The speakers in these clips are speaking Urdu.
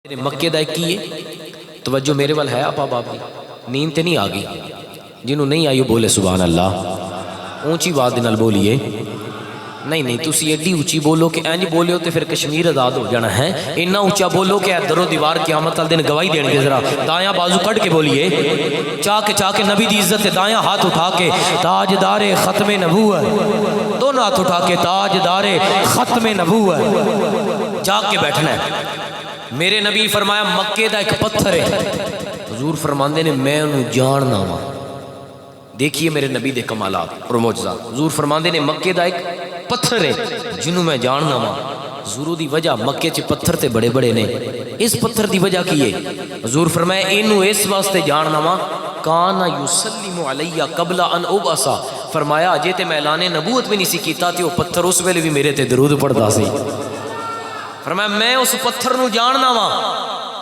مکے دا کی ہے توجہ میرے وال ہے آپ باپ دی نیند تے نہیں آ گئی جنہوں نہیں آئی بولے سبحان اللہ اونچی بات نال بولیے نہیں تسی ایڈی اونچی بولو کہ اینج بولو تے پھر کشمیر آزاد ہو جانا ہے اتنا اونچا بولو کہ درو دیوار قیامت والے دن گواہی دین گے ذرا دایاں بازو کٹ کے بولیے چاہ کے نبی دی عزت دایاں ہاتھ اٹھا کے تاجدار ختم نبوت دونوں ہاتھ اٹھا کے تاجدار ختم نبوت جا کے بیٹھنا ہے میرے نبی فرمایا مکے دا ایک پتھر ہے حضور فرماندے نے میں انہوں جاننا وا دیکھیے میرے نبی دے کمالات اور معجزات حضور فرماندے نے مکے دا ایک پتھر ہے جنہوں میں جاننا وا حضور دی وجہ مکے چ پتھر تے بڑے بڑے نے اس پتھر دی وجہ کی ہے حضور فرمایا انہوں اس واسطے جاننا وا کانا یسلم علیہ قبل ان ابعث فرمایا اجے تے میں اعلان نبوت بھی نہیں سی کیتا تے وہ پتھر اس ویلے بھی میرے تے درود پڑھدا سی فرمایا میں اس پتھر نو جاننا وا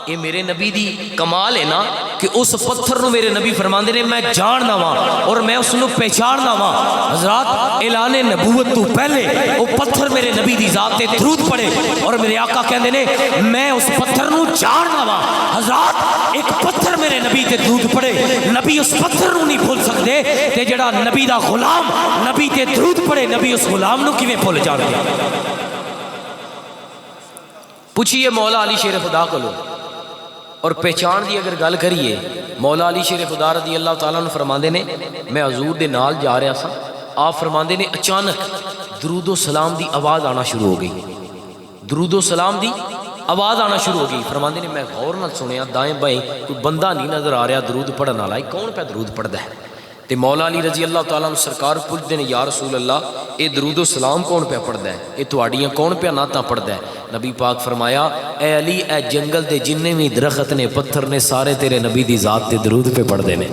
یہ میرے نبی دی کمال ہے نا کہ اس پتھر نو میرے نبی فرماندے نے میں جاننا وا اور میں اس نو پہچاننا وا حضرات اعلان نبوت تو پہلے وہ پتھر میرے نبی دی ذات تے درود پڑھے اور میرے آقا کہندے نے میں اس پتھر نو جاننا وا حضرات ایک پتھر میرے نبی تے درود پڑھے نبی اس پتھر نو نہیں بھول سکدے تے جڑا نبی دا غلام نبی تے درود پڑھے نبی اس غلام نو کیویں بھول جاندے پوچھئے مولا علی شیر خدا کو لو اور پہچان دی اگر گل کریے مولا علی شیر خدا رضی اللہ تعالیٰ نے فرماندے نے میں حضور دے نال جا رہا سا آپ فرماندے نے اچانک درود و سلام دی آواز آنا شروع ہو گئی درود و سلام دی آواز آنا شروع ہو گئی فرماندے نے میں غور نال سنیا دائیں بائیں کوئی بندہ نہیں نظر آ رہا درود پڑھن والا کون پہ درود پڑھدا ہے تے مولا علی رضی اللہ تعالیٰ عنہ سرکار پوچھتے ہیں یا رسول اللہ اے درود و سلام کون پہ پڑھدا ہے اے تواڈیاں کون پہ نعتاں پڑھدا ہے نبی پاک فرمایا اے علی اے جنگل دے جننے بھی درخت نے پتھر نے سارے تیرے نبی دی ذات تے درود پہ پڑھدے نے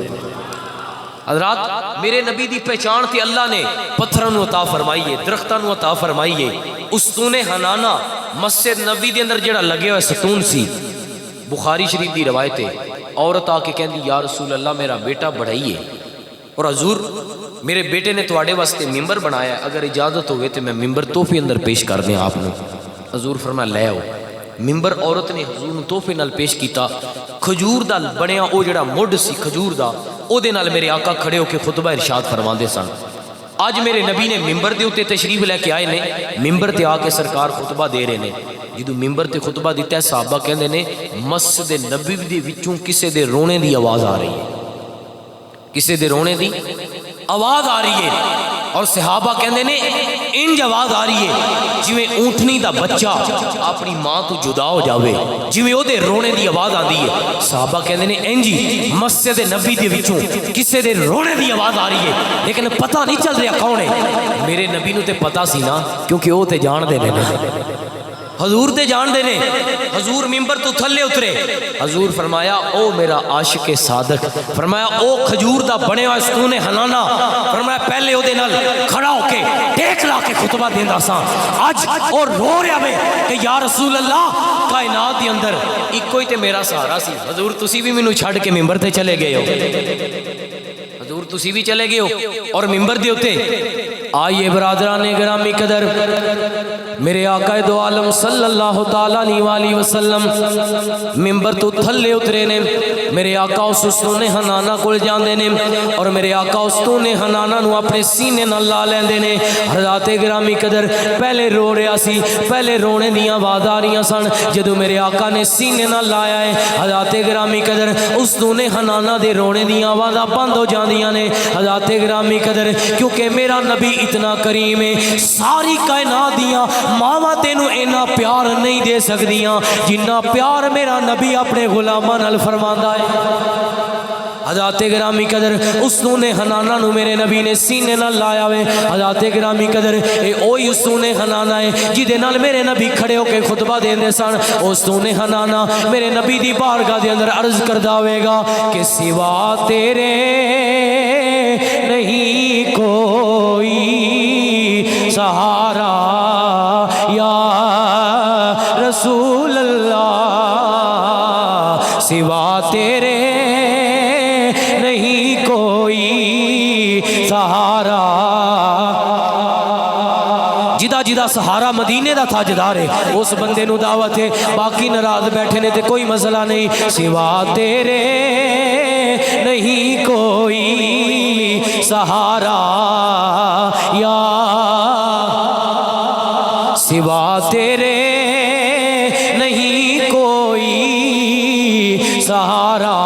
حضرات میرے نبی دی پہچان تے اللہ نے پتھراں نو عطا فرمائیے درختاں نو عطا فرمائیے استون حنانہ مسجد نبی دے اندر جڑا لگے ہوئے ستون سی بخاری شریف دی روایت ہے عورت آ کے کہندی یا رسول اللہ میرا بیٹا بڑھائی ہے اور حضور میرے بیٹے نے تواڈے واسطے ممبر بنایا اگر اجازت ہوئے تو میں ممبر تحفے اندر پیش کر دیں آپ نے حضور فرمایا لے آؤ ممبر عورت نے حضور نو تحفے نال پیش کیتا کھجور دا بنیا او جڑا مڈ سی کھجور دا او دے نال میرے آقا کھڑے ہو کے خطبہ ارشاد فرماندے سن اج میرے نبی نے ممبر دے اوتے تشریف لے کے آئے نے ممبر تے آ کے سرکار خطبہ دے رہے نے جدوں ممبر تے خطبہ دیتا ہے صحابہ کہندے نے مسجد نبوی دے وچوں کسے دے رونے دی آواز آ رہی ہے کسے دے رونے دی آواز آ رہی ہے اور صحابہ کہندے نے انج آواز آ رہی ہے جویں اونٹنی دا بچہ اپنی ماں تو جدا ہو جاوے جویں او دے رونے دی آواز آندی ہے صحابہ کہندے نے انجی مسجد نبی دے وچوں کسے دے رونے دی آواز آ رہی ہے لیکن پتہ نہیں چل رہا کون ہے میرے نبی نو تے پتہ سی نا کیونکہ او تے جان دے نے حضور تے جان دے نے حضور ممبر تو تھلے اترے حضور فرمایا او میرا عاشق صادق فرمایا او کھجور دا بنے ہوا ستون حنانہ فرمایا پہلے او دے نال کھڑا ہو کے ٹیک لا کے خطبہ دیندا سا اج اور رو رہا میں کہ یا رسول اللہ کائنات دے اندر اکو ہی تے میرا سہارا سی حضور تسی بھی مینوں چھڈ کے ممبر تے چلے گئے ہو حضور تسی بھی چلے گئے ہو اور ممبر دے اوتے آئیے برادران گرامی قدر میرے آقا دو عالم صلی اللہ تعالیٰ علیہ وسلم ممبر تو تھلے اترے نے میرے آقا اس ستون حنانہ کول جاندے نے اور میرے آقا اس ستون حنانہ نو اپنے سینے نال لا لیندے نے حضرات گرامی قدر پہلے رو رہا سی پہلے رونے دیاں آواز آ رہی سن جدوں میرے آقا نے سینے نال لایا ہے حضرات گرامی قدر اس ستون حنانہ دے رونے دیاں آوازاں بند ہو جاندیاں نے حضرات گرامی قدر کیونکہ میرا نبی اتنا کریم ہے ساری کائنات دیاں ماواں تینوں اینا پیار نہیں دے سکدیاں جنہ پیار میرا نبی اپنے غلاماں نال فرماندا ہے حضرات گرامی قدر ستون حنانہ نو میرے نبی نے سینے نال لایا ہوئے حضرات گرامی قدر اے اوہی ستون حنانہ ہے جدے نال میرے نبی کھڑے ہو کے خطبہ دیندے سن او ستون حنانہ میرے نبی دی بارگاہ دے اندر عرض کردا ہوئے گا کہ سوا تیرے نہیں کوئی سہارا یا رسول اللہ سوا تیرے نہیں کوئی سہارا جدا سہارا مدینے دا تاجدار ہے، اس بندے نو دعوت ہے، باقی ناراض بیٹھے نے تے کوئی مسئلہ نہیں، سوا تیرے نہیں کوئی سہارا یا سوا تیرے نہیں کوئی سہارا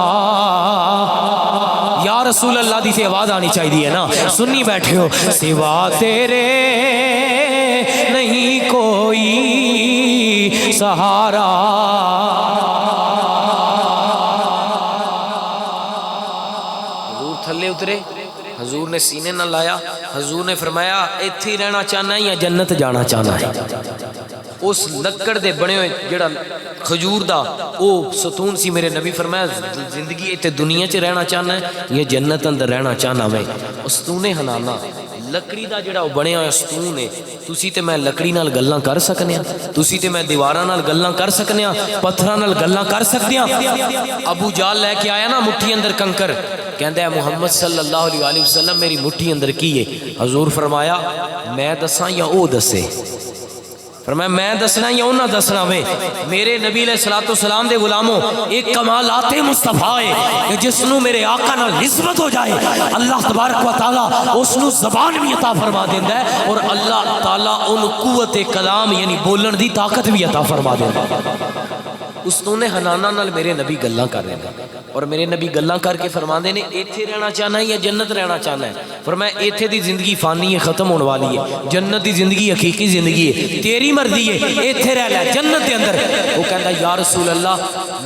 یا رسول اللہ دی سے آواز آنی چاہیے نا، سنی بیٹھے ہو، سوا تیرے نہیں کوئی سہارا۔ حضور تھلے اترے، حضور نے سینے نہ لایا، حضور نے فرمایا ایتھے ہی رہنا چاہنا ہے یا جنت جانا چاہنا ہے؟ اس لکڑ دے بنے ہوئے جڑا کھجور دا او ستون سی، میرے نبی فرمایا زندگی ایتھے دنیا چ رہنا چاہنا ہے یا جنت اندر رہنا چاہنا میں؟ ستون حنانا لکڑی دا جڑا بنیا ہویا ستون ہے، تسی تے میں لکڑی نال گلاں کر سکنے ہاں، تسی تے میں دیواراں نال گلاں کر سکنے ہاں، پتھراں نال گلاں کر سکتے ہاں۔ ابو جال لے کے آیا نا مٹھی اندر کنکر، کہندا ہے محمد صلی اللہ علیہ وسلم میری مٹھی اندر کی ہے؟ حضور فرمایا میں دساں یا او دسے؟ فرمایا میں دسنا یا انہاں دسنا میں؟ میرے نبی علیہ الصلوۃ والسلام دے غلاموں ایک کمالات مصطفیٰ ہے کہ جس نو میرے آقا نال نسبت ہو جائے اللہ تبارک و تعالیٰ اس نو زبان بھی عطا فرما دیندا ہے، اور اللہ تعالیٰ ان قوت کلام یعنی بولن دی طاقت بھی عطا فرما دیندا ہے۔ اس نے حنانا نال میرے نبی گلاں کر رہے ہیں، اور میرے نبی گلاں کر کے فرماندے نے ایتھے رہنا چاہنا ہے یا جنت رہنا چاہنا ہے؟ فرمایا ایتھے دی زندگی فانی ہے، ختم ہونے والی ہے، جنت دی زندگی حقیقی زندگی ہے، تیری مرضی ہے، ایتھے رہ لے جنت دے اندر۔ وہ کہندا یا رسول اللہ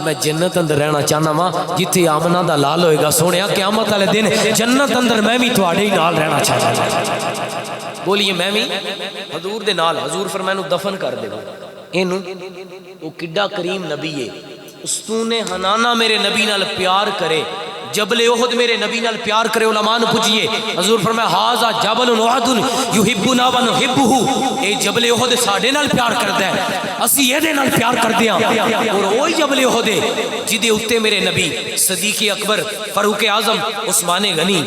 میں جنت اندر رہنا چاہنا وا جتھے آمنہ دا لال ہوئے گا، سونیا قیامت والے دن جنت اندر میں بھی تواڈے ہی نال رہنا چاہنا۔ بولیے میں بھی حضور دے نال۔ حضور فرمایا دفن کر دے اینو، وہ کڈا کریم نبی ہے، ستون حنانا میرے نبی نال پیار کرے، جبل احد میرے نبی نال پیار کرے۔ علماء نے پوچھئے، حضور فرمایا ھذا جبل احد یحبنا ونحبہ، اے جبل احد ساڈے نال پیار کردا ہے، اسی اے دے نال پیار کردے ہاں، اور وہی جبل احد ہے جدے اوتے میرے نبی صدیق اکبر، فاروق اعظم، عثمان غنی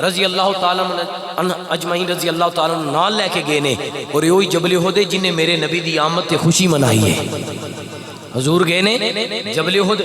رضی اللہ تعالیٰ عنہ اجمعین رضی اللہ تعالیٰ عنہ نال لے کے گئے نے، اور وہی جبل احد ہے جن نے میرے نبی دی آمد تے خوشی منائی ہے۔ حضور گئے نے جبل احد،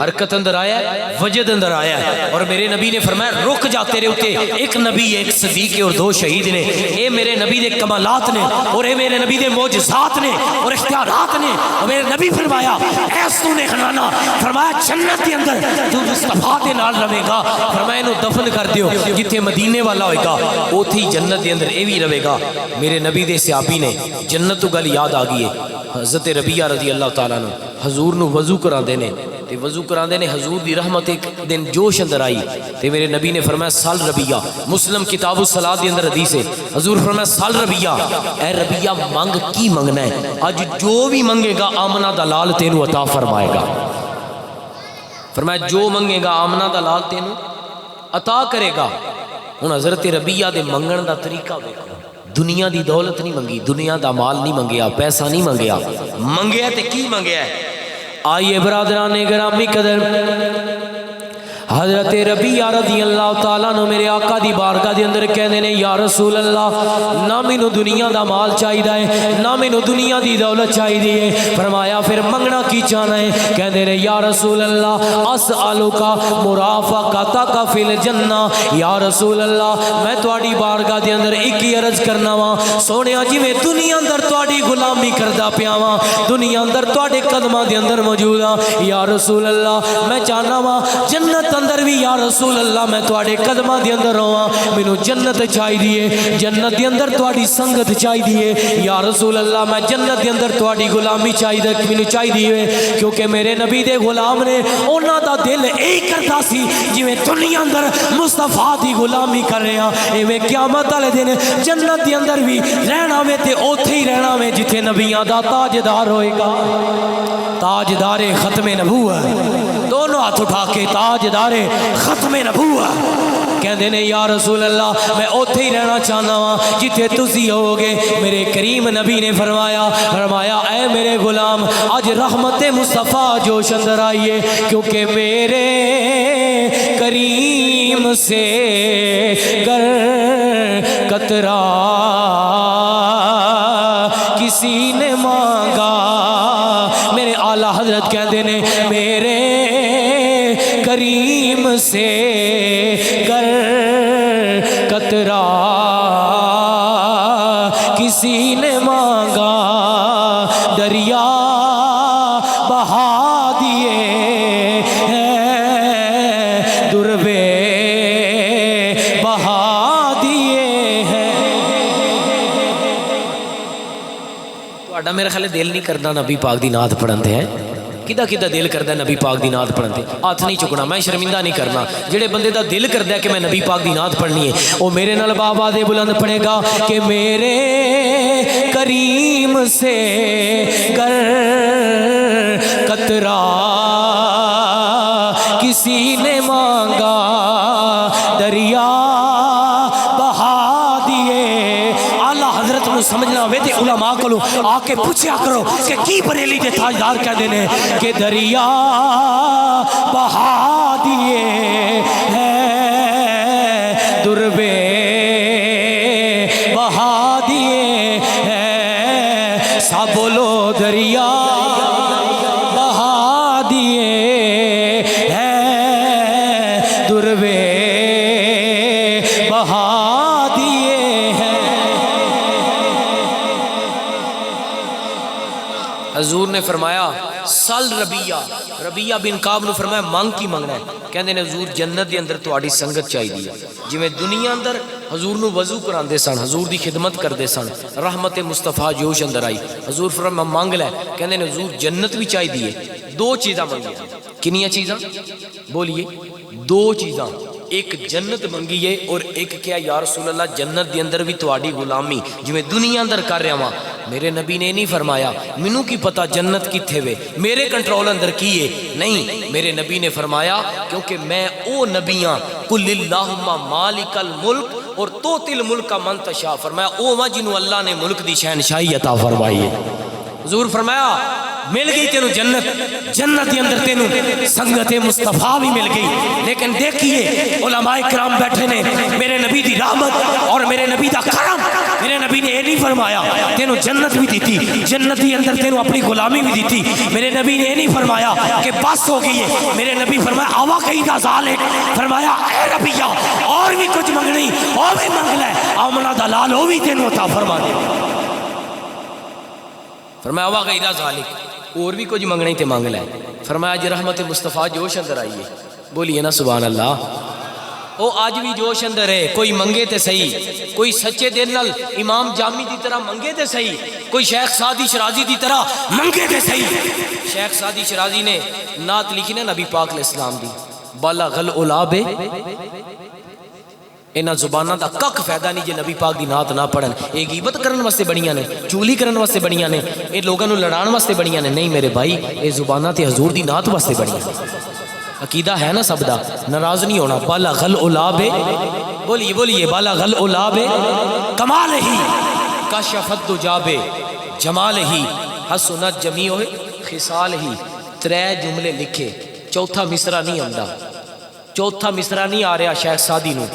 حرکت اندر آیا ہے، وجد اندر آیا ہے، اور میرے نبی نے فرمایا رک جا، تیرے اوتے ایک نبی ہے، ایک صدیق ہے اور دو شہید نے، اے میرے نبی دے کمالات نے، اور اے میرے نبی دے معجزات نے اور اختیارات نے۔ اور میرے نبی فرمایا اے ستون حنانا، فرمایا جنت کے اندر تو مصطفیٰ دے نال رہے گا، فرمایا انہوں دفن کر دیو، جتھے مدینے والا ہوئے گا اوتھے ہی جنت دے اندر اے بھی رہے گا۔ میرے نبی دے صحابی نے جنت تو گل یاد آ گئی ہے، حضرت ربیعہ رضی اللہ تعالیٰ عنہ حضور نو وضو کران دے نے، تے وضو کران دے نے، حضور دی رحمت ایک دن جوش اندر آئی، تے میرے نبی نے فرمایا سال ربیعہ، مسلم کتاب الصلاۃ دے اندر حدیث ہے، حضور فرمایا سال ربیعہ، اے ربیعہ مانگ کی منگنا ہے، اج جو بھی منگے گا آمنہ دا لال تینو عطا فرمائے گا۔ فرمایا جو منگے گا آمنہ دا لال تینو عطا کرے گا۔ ہن حضرت ربیعہ دے منگن دا طریقہ دیکھو، دنیا دی دولت نہیں منگی، دنیا دا مال نہیں منگیا، پیسہ نہیں منگیا، منگیا تے کی منگیا ہے؟ آئیے برادران گرامی قدر، حضرت ربیعہ رضی اللہ تعالیٰ نے میرے آقا دی بارگاہ دی اندر کہنے نے یا رسول اللہ نہ مینوں دنیا دا مال چاہیے ہے، نہ مینوں دنیا دی دولت چاہیے ہے۔ فرمایا پھر منگنا کی چاہنا ہے؟ کہنے نے یا رسول اللہ اسألک مرافقتک فی الجنہ، یا رسول اللہ میں تواڈی بارگاہ دی اندر ایک ہی عرض کرنا وا، سونیا جی میں دنیا اندر تواڈی غلامی کردا پیا وا، دنیا اندر تواڈے قدماں دے اندر موجود ہاں، یا رسول اللہ میں چاہنا وا جنت اندر بھی یا رسول اللہ میں تواڈے قدماں دے اندر رہواں، مینوں جنت چاہیے، جنت دے اندر تواڈی سنگت چاہیے، یا رسول اللہ میں جنت دے اندر تواڈی غلامی چاہیے، مینوں چاہیے، کیونکہ میرے نبی دے غلام نے انہاں دا دل اے کردا سی جویں دنیا اندر مصطفیٰ دی غلامی کر رہے ہاں، ایویں قیامت والے دن جنت دے اندر بھی رہنا وے تے اوتھے ہی رہنا وے جتھے نبیاں دا تاجدار ہوئے گا، تاجدار ختم نبوت، دونوں ہاتھ اٹھا کے تاجدار ختم نبوت کہندے نے یا رسول اللہ میں اوتھے ہی رہنا چاہنا ہاں جتھے تسی ہوگے۔ میرے کریم نبی نے فرمایا اے میرے غلام آج رحمت مصطفیٰ جوش اندر آئیے، کیونکہ میرے کریم سے گر قطرہ میرے کریم سے گر قطرہ کسی نے مانگا دریا بہا دیے ہیں دروے بہا دیے ہیں۔ تو میرا خیال دل نہیں کرنا نبی پاک دی نعت پڑھن تے ہیں، کدا کدا دل کردا ہے نبی پاک دی نعت پڑھن تے؟ ہاتھ نہیں چکنا، میں شرمندہ نہیں کرنا۔ جڑے بندے دا دل کردا ہے کہ میں نبی پاک دی نعت پڑھنی ہے، وہ میرے نال بابا دے بلند پڑھے گا کہ میرے کریم سے گر قطرہ کسی نے مانگا دریا بہا دیے۔ اعلیٰ حضرت نو سمجھنا ہوئے تے علماء کو آ کے پوچھیا کرو کہ کی بریلی دے تاجدار کہہ دینے کہ دریا بہا دیے ہیں دروے بہا دیے ہیں، سب بولو دریا بہا دیے ہیں دروے بہا دیے ہیں۔ حضور نے فرمایا سل ربیہ بن کعب نے فرمایا مانگ کی منگنا ہے؟ کہندے نے حضور جنت دے اندر تہاڈی سنگت چاہیے، جویں دنیا اندر حضور نو وضو کراندے سن، حضور دی خدمت کردے سن، رحمت مصطفیٰ جوش اندر آئی، حضور فرمایا مانگ لے، کہندے نے حضور جنت بھی چاہیے۔ دو چیزاں منگی، کنیاں چیزاں بولیے؟ دو چیزاں، ایک جنت منگیے اور ایک کیا یا رسول اللہ جنت دے اندر بھی تہاڈی غلامی جویں دنیا اندر کر رہا ہاں۔ میرے نبی نے نہیں فرمایا مینوں کی پتہ جنت کتھے وے، میرے کنٹرول اندر کی ہے، نہیں، میرے نبی نے فرمایا کیونکہ میں او نبیاں قل اللہم مالک الملک اور توتی الملک من تشاء، فرمایا او ماں جنوں اللہ نے ملک دی شہنشاہی عطا فرمائی ہے۔ حضور فرمایا مل گئی تینوں جنت، جنت کے اندر تینوں سنگت مصطفیٰ بھی مل گئی، لیکن دیکھیے علماء کرام بیٹھے نے، میرے نبی دی رحمت اور میرے نبی دا کرم، میرے نبی نے یہ نہیں فرمایا تینوں جنت بھی دیتی، جنت کے اندر تینوں اپنی غلامی بھی دیتی، میرے نبی نے یہ نہیں فرمایا کہ بس ہو گئی ہے، میرے نبی فرمایا آوا کہیں دا ذالک، فرمایا اے ربیہ اور بھی کچھ منگنی اور بھی منگ لے، آمنہ دلال ہو بھی تینوں عطا فرما دے، فرمایا آوا کہیں دا ذالک اور بھی کچھ منگنا ہی تے مانگ لے، فرمایا جی رحمت مصطفیٰ جوش اندر آئیے، بولیے نا سبحان اللہ۔ وہ آج بھی جوش اندر ہے، کوئی منگے تے صحیح، کوئی سچے دل نال امام جامی دی طرح منگے تے صحیح، کوئی شیخ سعدی شرازی دی طرح منگے تے صحیح۔ شیخ سعدی شرازی نے نعت لکھی نا نبی پاک علیہ السلام دی، بالغ العلاب، انہاں زباناں دا کک فائدہ نہیں جے نبی پاک دی نعت نہ پڑھن، یہ غیبت کرن واسطے بڑیاں نے، چولی کرن واسطے بڑیاں نے، یہ لوگاں نو لڑان واسطے بڑیاں نے، نہیں میرے بھائی یہ زباناں تے حضور دی نعت واسطے بڑیاں نے۔ عقیدہ ہے نا سب دا، ناراض نہیں ہونا۔ بالغ العلاب، بولیے بولیے، بالغ العلاب کمال ہی کشفت دجاب جمال ہی حسنت جمیع خصال ہی۔ ترے جملے لکھے، چوتھا مصرع نہیں آندا، چوتھا مصرع نہیں آ رہا شیخ سعدی نو،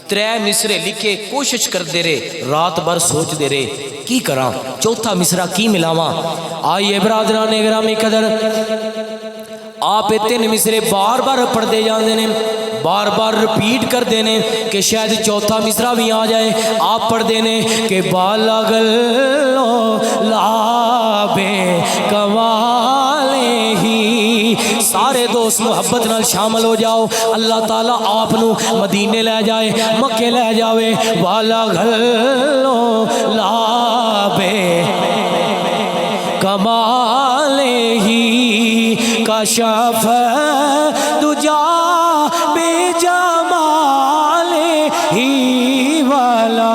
ترے مصرے لکھے، کوشش کر دے رہے، رات بھر سوچ دے رہے کی کراں، چوتھا مصرع کی ملاواں۔ آئیے برادران گرامی قدر، آپ تین مصرے بار بار پڑھ دے جاندے نے، بار بار رپیٹ کر دینے کہ شاید چوتھا مصرع بھی آ جائے۔ آپ پڑھ دینے کہ بالغ العلاب کمال ہی، سارے دوست محبت نال شامل ہو جاؤ، اللہ تعالیٰ آپ نو مدینے لے جائے، مکے لے جاوے۔ بالغ العلاب کمال ہی کشف دجا بے جمال ہی والا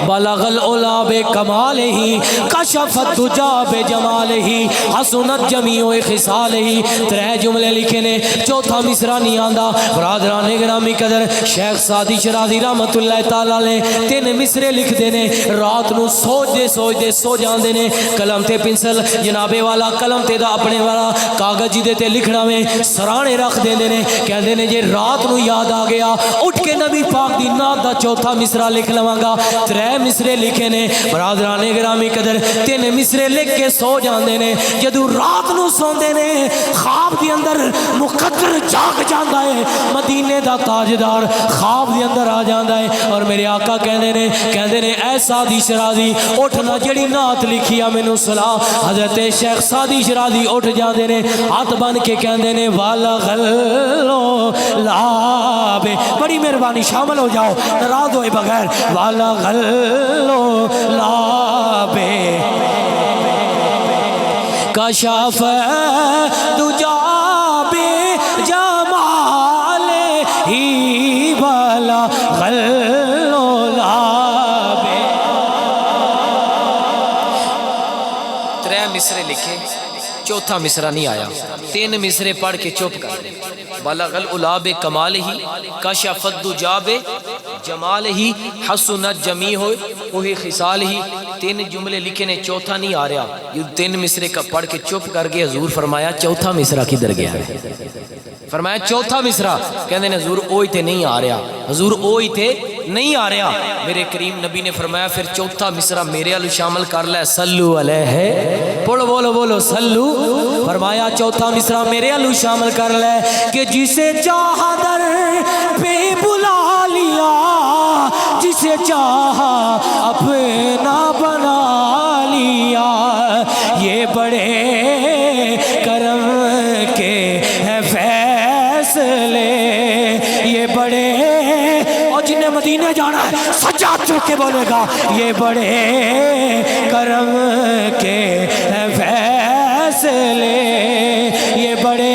بالغ العلاب کمال ہی کشفت دجا بے جمال ہی حسنت جمیع خصال ہی۔ ترے جملے لکھے نے، چوتھا مصرع نہیں آندا۔ برادران گرامی قدر، شیخ سعدی شرازی رحمت اللہ تعالیٰ نے تین مصرے لکھ دینے، رات نو سوچ دے سو جاندے نے، قلم تے پنسل جنابے والا قلم تے دا اپنے والا کاغذ جی دے تے لکھنا میں سرانے رکھ دیندے نے، کہندے نے جے رات نو یاد آ گیا اٹھ کے نبی پاک دی نعت دا چوتھا مصرع لکھ لواں گا۔ ترے مصرے لکھے نے، برادران گرامی قدر 3 مصرے لکھ کے سو جاندے نے جدو رات نو سوندے نے خواب دی اندر مقدر جاگ جاندا ہے مدینے دا تاجدار خواب دی اندر آ جاندا ہے اور میرے آقا کہندے نے اے سعدی شرازی اٹھنا جڑی نعت لکھی ہے مینوں سلا حضرت شیخ سعدی شرازی اٹھ جاندے نے ہاتھ بن کے کہندے نے والا غلو لابے بڑی مہربانی شامل ہو جاؤ ناراض ہوئے بغیر والا غلو لابے کشف دجا بے جمال ہی والا غلو لابے 3 مصرے لکھے چوتھا مصرع نہیں آیا 3 مصرے پڑھ کے چپ کر دے بلغ العلاب کمال ہی کشف الدجاب جمال ہی حسنت جمیع ہوئے وہی خصال ہی 3 جملے لکھے نے چوتھا نہیں آ رہا یہ 3 مصرے کا پڑھ کے چپ کر کے حضور فرمایا چوتھا مصرع کدھر گیا ہے فرمایا چوتھا مصرع کہندے نے حضور اوہی تے نہیں آ رہا حضور اوہی تے نہیں آ رہا میرے کریم نبی نے فرمایا پھر چوتھا مصرع میرے الو شامل کر لے صلو علیہ بولو صلو فرمایا چوتھا مصرع میرے الو شامل کر لے کہ جسے چاہا در پہ بلا لیا جسے چاہا اپنا بنا لیا یہ بڑے کرم کے ہیں فیصلے یہ بڑے اور جنہیں مدینہ جانا ہے سجاد چل کے بولے گا یہ بڑے کرم کے ہیں فیصلے یہ بڑے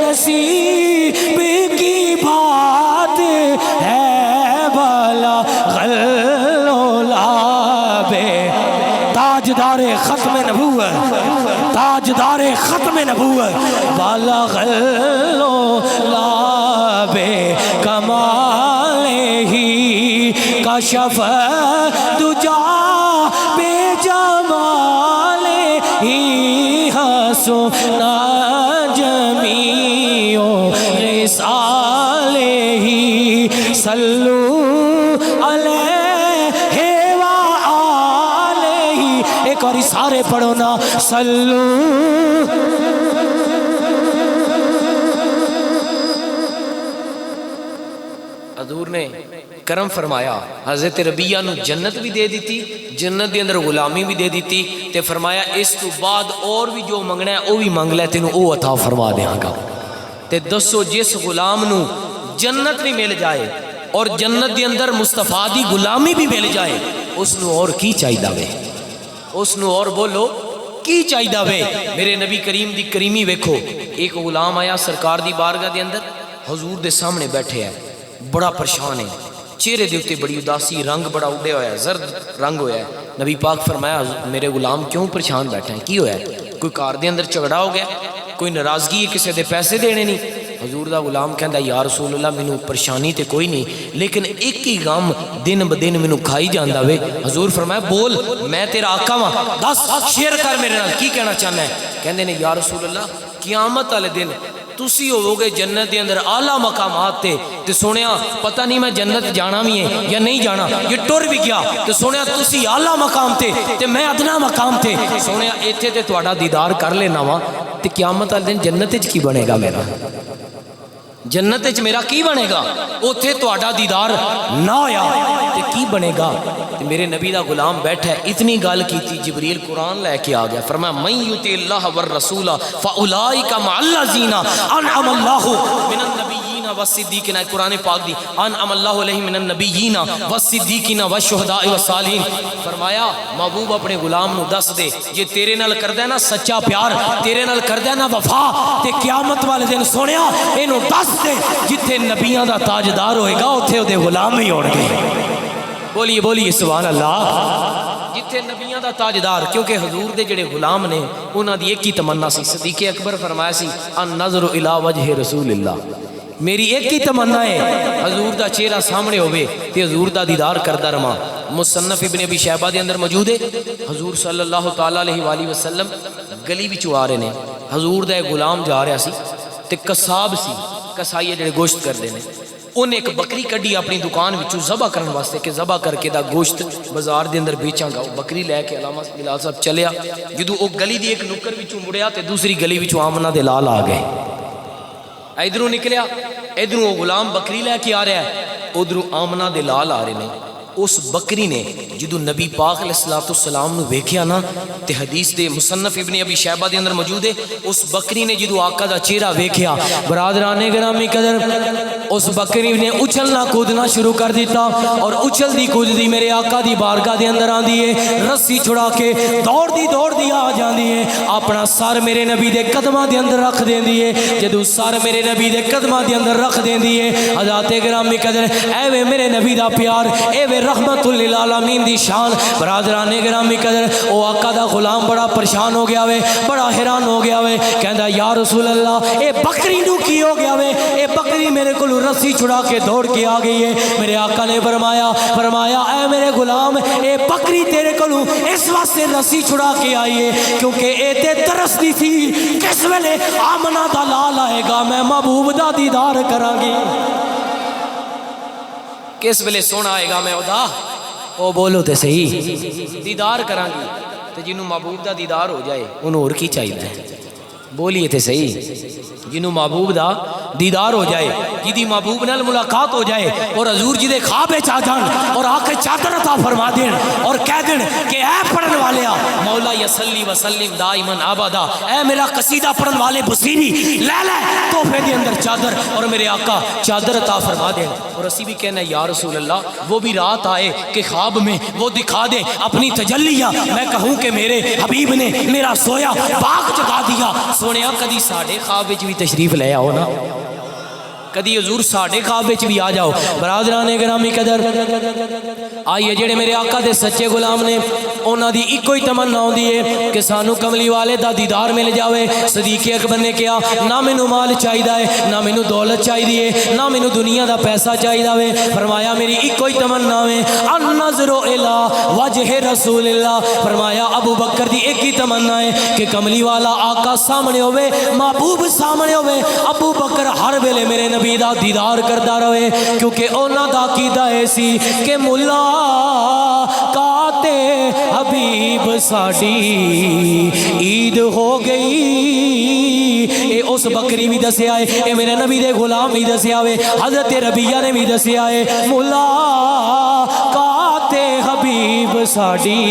نصیب کی بات ہے بالا غلو لابے تاجدار ختم نبوت تاجدار ختم نبوت بالا غلو لابے کمال ہی کشف دجا بے جمال ہی حسنا جمیع رسال ہی صلو علیہ وآلہ ایک اور سارے پڑھو نا صلو حضور نے کرم فرمایا حضرت ربیہ نو جنت بھی دے دیتی جنت دے اندر غلامی بھی دے دیتی تے فرمایا اس تو بعد اور بھی جو منگنا ہے وہ بھی منگ لے تینوں او عطا فرما دیاں گا تے دسو جس غلام نو جنت بھی مل جائے اور جنت دے اندر مصطفیٰ دی غلامی بھی مل جائے اس نو اور کی چاہیے وے اس نو اور بولو کی چاہیے وے میرے نبی کریم دی کریمی ویکھو ایک غلام آیا سرکار دی بارگاہ دے اندر حضور دے سامنے بیٹھے ہے بڑا پریشان ہے چہرے دے اتے بڑی اداسی رنگ بڑا اڑے ہویا ہے زرد رنگ ہویا ہے نبی پاک فرمایا میرے غلام کیوں پریشان بیٹھے ہیں کی ہویا ہے کوئی کار دے اندر جھگڑا ہو گیا کوئی ناراضگی ہے کسی دے پیسے دینے نہیں حضور دا غلام کہندا یا رسول اللہ مینوں پریشانی تے کوئی نہیں لیکن ایک ہی غم دن بدن مینوں کھائی جاندا وے حضور فرمایا بول میں تیرا آقا ہاں دس شیئر کر میرے نال کی کہنا چاہنا ہے کہندے نے یا رسول اللہ قیامت والے دن تسی ہوو گے جنت دے اندر اعلیٰ مقامات تے سونیا پتہ نہیں میں جنت جانا بھی ہے یا نہیں جانا یہ ٹر بھی گیا تے سونیا تسی اعلیٰ مقام تے میں ادنا مقام تے سونیا ایتھے تے تہاڈا دیدار کر لینا وا تے قیامت والے دن جنت وچ کی بنے گا میرا جنت وچ میرا کی بنے گا اوتھے تہاڈا دیدار نہ ہویا تے کی بنے گا تے میرے نبی دا غلام بیٹھا ہے اتنی گل کیتی جبریل قرآن لے کے آ گیا فرمایا من یطع اللہ والرسول فاولئک مع الذین انعم اللہ من النبیین والصدیقین قرآن پاک دی انعم اللہ علیہم من النبیین والصدیقین والشہداء والصالحین فرمایا محبوب اپنے غلام نو دس دے جے تیرے نال کردا ہے نا سچا پیار تیرے نال کردا ہے نا وفا تے قیامت والے دن سونیا اینو دس دے جتھے نبیاں دا تاجدار ہوئے گا اوتھے اودے غلام ہی ہون گے بولیے سبحان اللہ جتھے نبیاں دا تاجدار کیونکہ حضور دے جڑے غلام نے انہاں دی ایک ہی تمنا سی صدیق اکبر فرمایا سی ان نظر الی وجہ رسول اللہ میری ایک ہی تمنا ہے حضور دا چہرہ سامنے ہوئے تے حضور دا دیدار کردا رہا مصنف ابن ابی شیبہ دے اندر موجود ہے حضور صلی اللہ تعالی علیہ وآلہ وسلم گلی وچوں آ رہے نے حضور دا ایک غلام جا رہا سی تے قصاب سی کسائی جڑے گوشت کردے نے انہیں ایک بکری کڈی اپنی دکان وچوں ذبح کرن واسطے کہ ذبح کر کے دا گوشت بازار دے اندر بیچاں گا. وہ بکری لے کے علامہ بلال صاحب چلیا. جدوں او گلی دی ایک نکر وچوں مڑیا تے دوسری گلی وچوں آمنہ دے لال آ گئے. ادھروں نکلیا, ادھروں وہ غلام بکری لے کے آ رہا ہے, ادھروں آمنہ دے لال آ رہے ہیں. اس بکری نے جدو نبی پاک علیہ السلام نو ویکھیا نا تے حدیث دے مصنف ابن ابی شیبہ دے اندر موجود ہے, اس بکری نے جدو آقا دا چہرہ ویکھیا, برادران گرامی قدر, اس بکری نے اچھلنا کودنا شروع کر دیتا اور اچھل دی کود دی میرے آقا دی بارگاہ دے اندر آن دیئے, رسی چھڑا کے دوڑ دی آ جان دیئے, اپنا سار میرے نبی دے قدمہ دے اندر رکھ دیں دیئے. جدو سار میرے نبی دے قدمہ دے اندر رکھ دیں دیئے, حضرات گرامی قدر, اے وے میرے نبی دا پیار, اے وے رحمت للعالمین دی شان. برادران گرامی قدر, او آقا دا غلام بڑا پریشان ہو گیا وے, بڑا حیران ہو گیا وے, کہندا یا رسول اللہ اے بکری نو کی ہو گیا وے, اے بکری میرے کو رسی چھڑا کے دوڑ کے آ گئی ہے. میرے آقا نے فرمایا اے میرے غلام, اے بکری تیرے کو اس واسطے رسی چھڑا کے آئی ہے کیونکہ اے تے ترس دی تھی کس ویلے آمنہ دا لال آئے گا میں محبوب دا دیدار کراں گی, کس ویلے سونا آئے گا میں ادا او بولو تے صحیح دیدار کراں گی. تے جنوں محبوب دا دیدار ہو جائے انہوں اور کی چاہیے, بولیے تے صحیح, جنوں محبوب دا دیدار ہو جائے, جدی محبوب نال ملاقات ہو جائے اور حضور جی دے خواب چاہ جان اور آ کے چادر عطا فرما دین اور کہہ دین کہ اے پڑھن والیا مولا یصلی وسلم دائما ابدا, اے میرا قصیدہ پڑھن والے بصیری لے لے تحفے دے اندر چادر, اور میرے آقا چادر عطا فرما دین. اور اسی بھی کہنا یا رسول اللہ وہ بھی رات آئے کہ خواب میں وہ دکھا دے اپنی تجلیہ, میں کہوں کہ میرے حبیب نے میرا سویا باغ جگا دیا. سونیا کدی ساڑھے خواب وچ بھی تشریف لے آؤ نا, کدی حضور ساڑھے خواب وچ بھی آ جاؤ. برادران گرامی قدر, آئیے جڑے میرے آقا دے سچے غلام نے انہاں دی ایک کوئی تمنا ہوندی ہے کہ سانو کملی والے دا دیدار مل جاوے. صدیق اکبر نے کہا نہ مینوں مال چاہیدا ہے, نہ مینوں دولت چاہیدی ہے, نہ مینوں دنیا دا پیسہ چاہیدا وے. فرمایا میری ایک کوئی تمنا ہے النظر الی وجہ رسول اللہ. فرمایا ابو بکر دی ایک ہی تمنا ہے کہ کملی والا آقا سامنے ہوئے, محبوب سامنے ہوئے, ابو بکر ہر ویلے میرے نبی دا دیدار کردا رہے کیونکہ اونا دا عقیدہ ایسی کہ ملاقات حبیب ساڈی عید ہو گئی. اے اس بکری بھی دسے آئے, اے میرے نبی دے غلام بھی دسے آئے, حضرت ربیہ نے بھی دسے آئے ملاقات حبیب ساڈی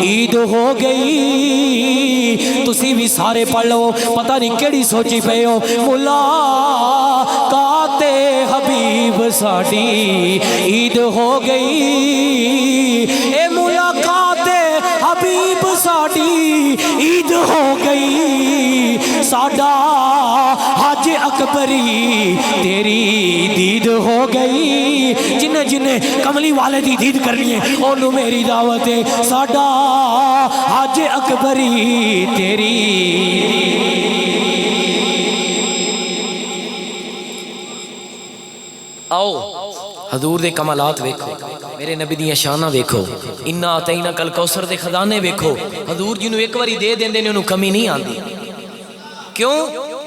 عید ہو گئی. تسی بھی سارے پڑھ لو, پتہ نہیں کیڑی سوچی پے ہو. ملاقات حبیب ساڈی عید ہو گئی, اے ملاقات حبیب ساڈی عید ہو گئی. ساڈا حج اکبری تیری دید ہو گئی. جنہیں جنہیں کملی والے دی دید کرنی ہے انہوں میری دعوت ہے. ساڈا حج اکبری تیری. آؤ حضور دے کمالات ویکھو, میرے نبی دیاں شاناں ویکھو, انا اتینا کل کوثر دے خزانے ویکھو. حضور جنوں ایک واری دے دیندے نے انہوں کمی نہیں آندی. کیوں؟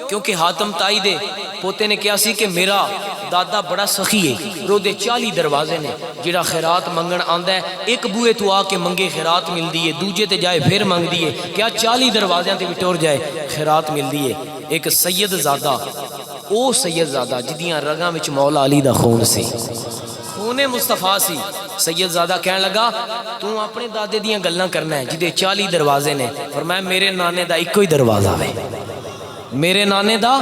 کیونکہ حاتم تائی دے پوتے نے کیا سی کہ میرا دادا بڑا سخی ہے, رو دے 40 دروازے نے, جڑا خیرات منگن آندا ہے ایک بوئے تو آ کے منگے خیرات مل دیئے, دوجے تے جائے پھر منگ دیئے, کیا 40 دروازیاں تے بٹور جائے خیرات مل دیئے. ایک سید زادہ, او سید زادہ جدیاں رگاں وچ مولا علی دا خون سی, خون مصطفیٰ سی. سید زادہ کہنے لگا تو اپنے دادے دیاں گلاں کرنا ہے جدے 40 دروازے نے. فرمایا میرے نانے دا ایک کوئی دروازہ ہے, میرے نانے دا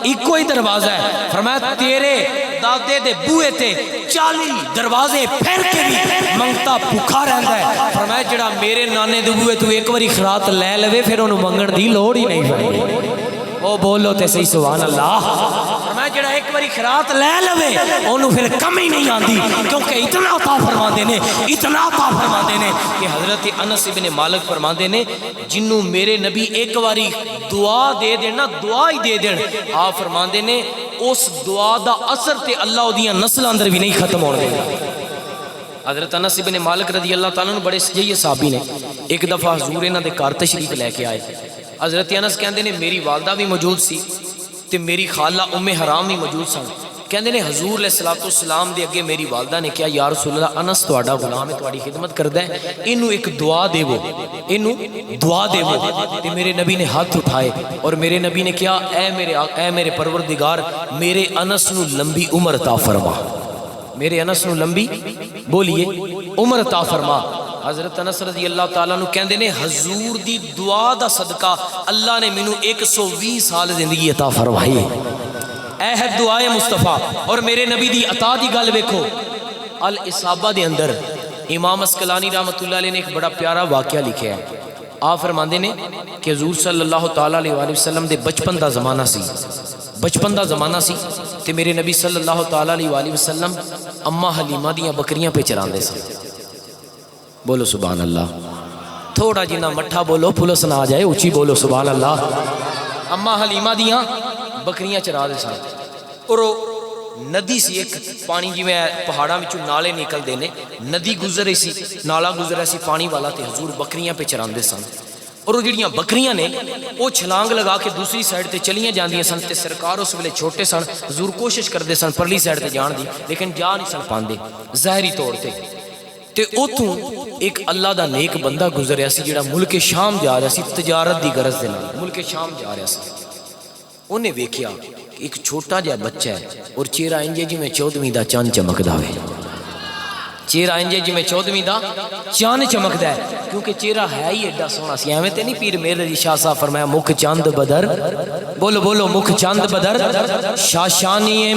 ایک کوئی دروازہ ہے. فرمایا تیرے دادے دے بوئے تے 40 دروازے پھر کے بھی منگتا بھوکا رہندا ہے. فرمایا جڑا میرے نانے دے بوئے تو ایک واری خیرات لے لوے پھر انہوں منگن دی لوڑ ہی نہیں پڑی. او بولو تے صحیح سبحان اللہ. فرمایا جڑا ایک واری خیرات لے لوے انہوں پھر کمی نہیں آندی کیونکہ اتنا عطا فرماندے نے, اتنا عطا فرماندے نے کہ حضرت انس ابن مالک فرماندے نے جنوں میرے نبی ایک واری دعا دے دینا, دعا ہی دے دین, آپ فرماندے نے اس دعا دا اثر تے اللہ دیاں نسل اندر بھی نہیں ختم ہونے دے. حضرت انس ابن مالک رضی اللہ تعالیٰ عنہ بڑے سجیے صحابی نے. ایک دفعہ حضور انہاں دے گھر تشریف لے کے آئے. حضرت انس کہندے نے میری والدہ بھی موجود سی تے میری خالہ ام حرام بھی موجود سن. کہندے نے حضور علیہ الصلوۃ والسلام دے اگے میری والدہ نے کہا یا رسول اللہ انس تہاڈا غلام ہے تہاڈی خدمت کردا ہے اینو ایک دعا دیو اینو دعا دیو تے میرے نبی نے ہاتھ اٹھائے اور میرے نبی نے کہا اے میرے پروردگار میرے انس نو لمبی عمر عطا فرما میرے انس نو لمبی بولیے عمر عطا فرما حضرت انس رضی اللہ تعالیٰ عنہ کہندے نے حضور دی دعا دا صدقہ اللہ نے مینوں 120 سال زندگی عطا فرمائی اے ہے دعائے مصطفیٰ اور میرے نبی دی عطا دی گل ویکھو الاصابہ دے اندر امام اسقلانی رحمۃ اللہ علیہ نے ایک بڑا پیارا واقعہ لکھا ہے آپ فرماندے نے کہ حضور صلی اللہ تعالیٰ علیہ وآلہ وسلم دے بچپن دا زمانہ سی تے میرے نبی صلی اللہ تعالیٰ علیہ وآلہ وسلم اماں حلیمہ دیاں بکریاں پہ چراندے سن بولو سبحان اللہ تھوڑا جنہ مٹھا بولو پولیس نہ آ جائے اونچی بولو سبحان اللہ اماں حلیمہ دیاں بکریاں چرا دے سن اور ندی سی ایک پانی جی میں پہاڑاں وچوں نالے نکل دینے ندی گزرے سی نالا گزرے سی پانی والا تے حضور بکریاں پہ چراندے سن اور وہ جڑیاں بکریاں نے وہ چھلانگ لگا کے دوسری سائڈ تے چلیاں جاندیاں سن تے سرکار اس ویلے چھوٹے سن حضور کوشش کردے سن پرلی سائڈ تے جان دی لیکن جا نہیں سن پاندے ظاہری طور تے اوتھوں ایک اللہ دا نیک بندہ گزریا سی جڑا ملک شام جا رہا سی تجارت دی غرض دے نال ملک شام جا رہا سی انہیں ویکھیا ایک چھوٹا جہا بچہ ہے اور چہرہ انجے جی میں 14ویں دا چاند چمکدا ہوئے چہرہ انجے جی میں 14ویں دا چاند چمکدا ہے کیونکہ چہرہ ہے ہی ایڈا سونا سی ایویں تے نہیں پیر میر علی شاہ صاحب فرمایا مکھ چاند بدر بولو بولو مکھ چاند بدر شاشانی ہے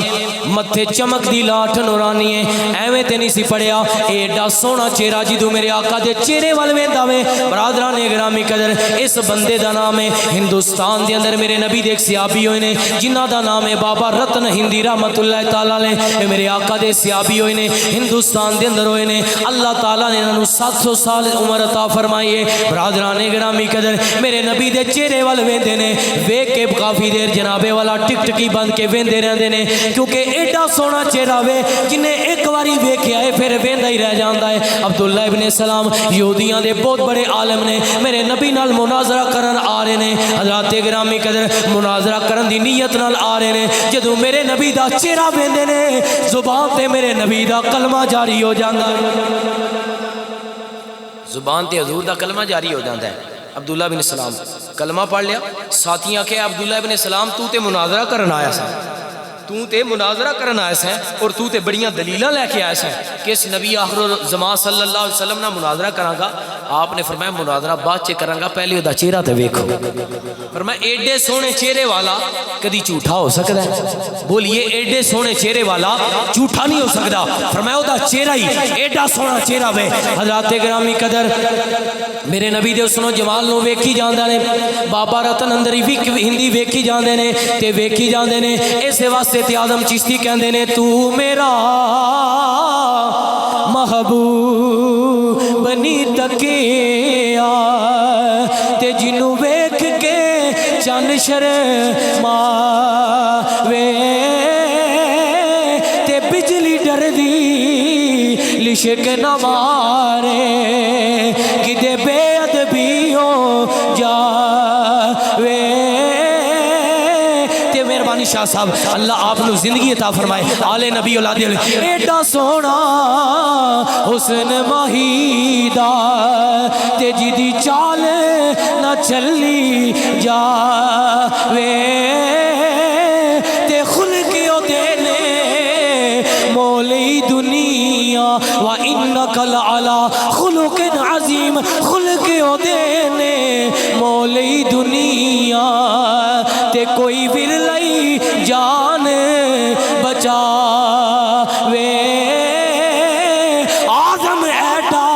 متھے چمک دی لاٹھ نورانی ہے ایویں تے نہیں سی پڑھیا ایڈا سونا چہرہ جدوں میرے آقا دے چہرے ول ویندا وے برادران گرامی قدر اس بندے دا نام ہے ہندوستان دے اندر میرے نبی دے ایک صحابی ہوئے نے جنہ دا نام ہے بابا رتن ہندی رحمت اللہ تعالی علیہ میرے آقا دے صحابی ہوئے نے ہندوستان دے اندر ہوئے نے اللہ تعالیٰ نے انہوں 700 سال عمر عطا فرمائی ہے برادران گرامی قدر میرے نبی دے چہرے وال ویندے نے ویکھ کے کافی دیر جنابے والا ٹک ٹکی بند کے ویندے رہندے نے کیونکہ ایڈا سونا چہرہ وے جنہیں ایک واری ویکھیا ہے پھر ویندا ہی رہ جاندا ہے عبداللہ ابن سلام یہودیاں دے بہت بڑے عالم نے میرے نبی نال مناظرہ کرن آ رہے نے حضرات گرامی قدر مناظرہ کرن دی نیت نال آ رہے نے جدوں میرے نبی دا چہرہ ویندے نے زبان تے میرے نبی دا کلمہ جاری ہو جاندا زبان تے حضور دا کلمہ جاری ہو جاندہ ہے عبداللہ بن سلام کلمہ پڑھ لیا ساتھیاں کہ عبداللہ بن سلام تو تے مناظرہ کرنا آیا سا تو تے مناظرہ کرنا آیا سا اور تو تے بڑیاں دلیلہ لے کے آیا سا کہ اس نبی آخر زمان صلی اللہ علیہ وسلم نہ مناظرہ کرانگا آپ نے فرمایا مناظرہ بعد چے کرانگا پہلے دا چہرہ تے ویکھو فرمایا ایڈے سونے چہرے والا کدی جھوٹا ہو سکتا ہے بولیے ایڈے سونے چہرے والا جھوٹا نہیں ہو سکتا فرمایا دا چہرہ ہی ایڈا سونا چہرہ وے حضرات گرامی قدر میرے نبی دے سنو جمال نو ویکھی جاندے نے بابا رتن اندر ہندی ویکھی جاندے نے تے ویکھی جاندے نے اس واسطے تے آدم چشتی کہندے نے تو میرا محبوب بنی تکیا تے جنوں ویکھ کے چن شرما وے تے بجلی ڈر دی لشک نہ مارے کدے بے ادبی ہو جاوے تے مہربانی شاہ صاحب اللہ آپ نو زندگی عطا فرمائے آل نبی اولاد ایڈا سونا حسن مہیدہ تے جدی چال نہ چلی جاوے تے خلقیوں دینے مولی دنیا وَإِنَّكَ لَعَلَىٰ خُلُقٍ عَظِيمٍ خلقیوں دینے مولی دنیا تے کوئی ورلئی جان بچاوے آدم ایڈا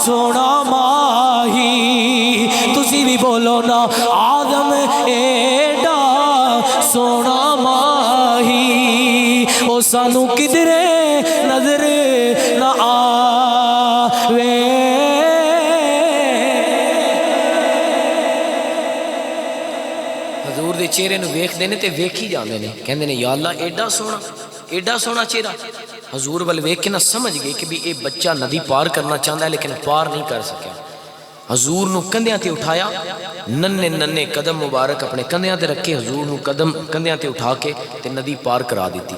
سونا ماہی تسی بھی بولو نا آدم ایڈا سونا ماہی او سانو کدرے نظر نہ آوے حضور دے چہرے نو ویکھ دینے تے ویکھی جاندے نے کہندے نے یا اللہ ایڈا سونا چہرہ حضور ول ویکھ کے نہ سمجھ گئے کہ بھی اے بچہ ندی پار کرنا چاہتا ہے لیکن پار نہیں کر سکیا حضور نو کندیاں تے اٹھایا ننے قدم مبارک اپنے کندیاں تے رکھے حضور نو قدم کندیاں تے اٹھا کے تے ندی پار کرا دیتی